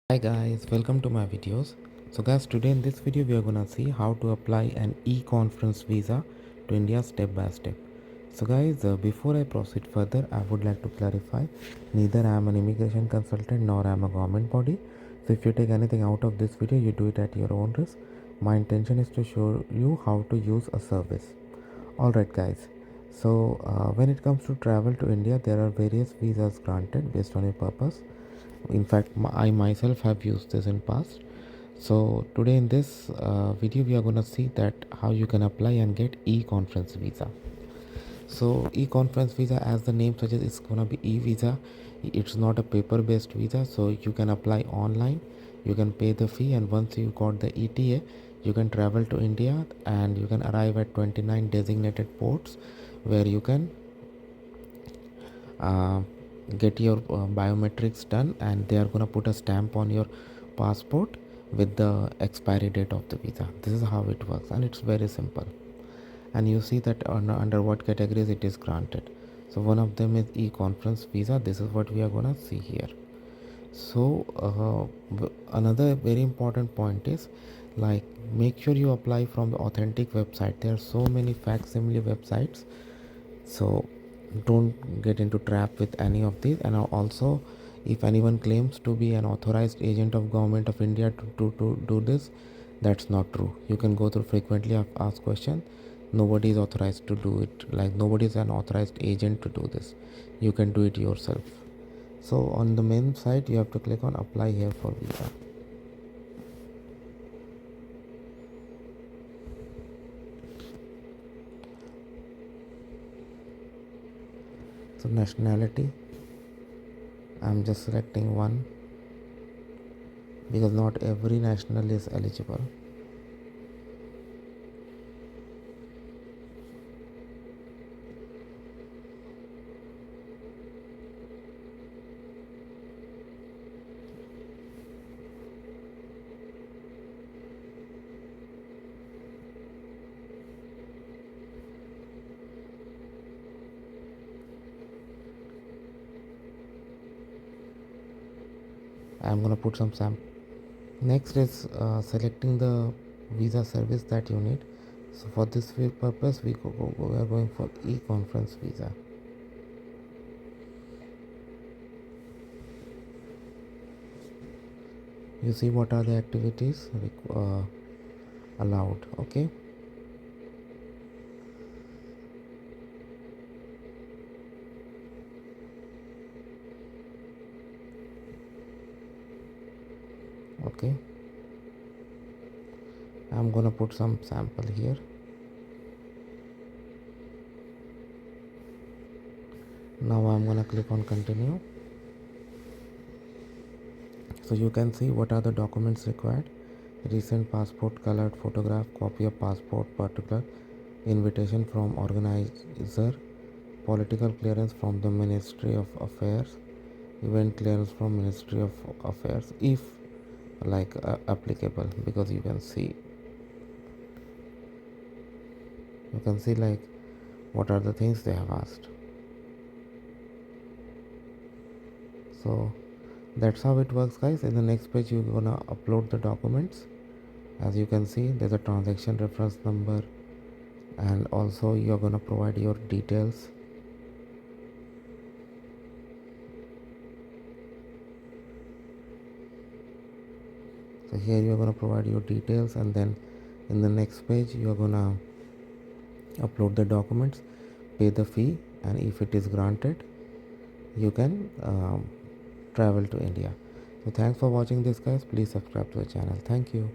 Hi guys, welcome to my videos. So guys, today in this video we are gonna see how to apply an e-conference visa to India step by step. So guys, before I proceed further, I would like to clarify, neither I am an immigration consultant nor I am a government body. So if you take anything out of this video, you do it at your own risk. My intention is to show you how to use a service. Alright guys, so when it comes to travel to India, there are various visas granted based on your purpose. In fact, I myself have used this in past. So today in this video we are going to see that how you can apply and get e-conference visa. So e-conference visa, as the name suggests, is going to be e-visa. It's not a paper based visa, so you can apply online, you can pay the fee, and once you got the ETA, you can travel to India and you can arrive at 29 designated ports where you can uh, get your biometrics done, and they are going to put a stamp on your passport with the expiry date of the visa. This is how it works, and it's very simple. And you see that under what categories it is granted. So one of them is e-conference visa. This is what we are going to see here. So another very important point is, like, make sure you apply from the authentic website. There are so many facsimile websites, so don't get into trap with any of these. And also, if anyone claims to be an authorized agent of government of India to do this, that's not true. You can go through frequently asked question. Nobody is authorized to do it. Like, nobody is an authorized agent to do this. You can do it yourself. So on the main site, you have to click on apply here for visa. So nationality, I'm just selecting one because not every national is eligible. I'm gonna put some sample. Next is selecting the visa service that you need. So for this purpose, we are going for e-conference visa. You see what are the activities allowed. Okay. Okay. I'm gonna put some sample here. Now I'm gonna click on continue. So you can see what are the documents required: recent passport, colored photograph, copy of passport, particular invitation from organizer, political clearance from the Ministry of Affairs, event clearance from Ministry of Affairs, if like applicable. Because you can see like what are the things they have asked. So that's how it works, guys. In the next page, you're gonna upload the documents. As you can see, there's a transaction reference number, and also you're gonna provide your details. So here you're gonna provide your details, and then in the next page you're gonna upload the documents, pay the fee, and if it is granted, you can travel to India. So thanks for watching this, guys. Please subscribe to the channel. Thank you.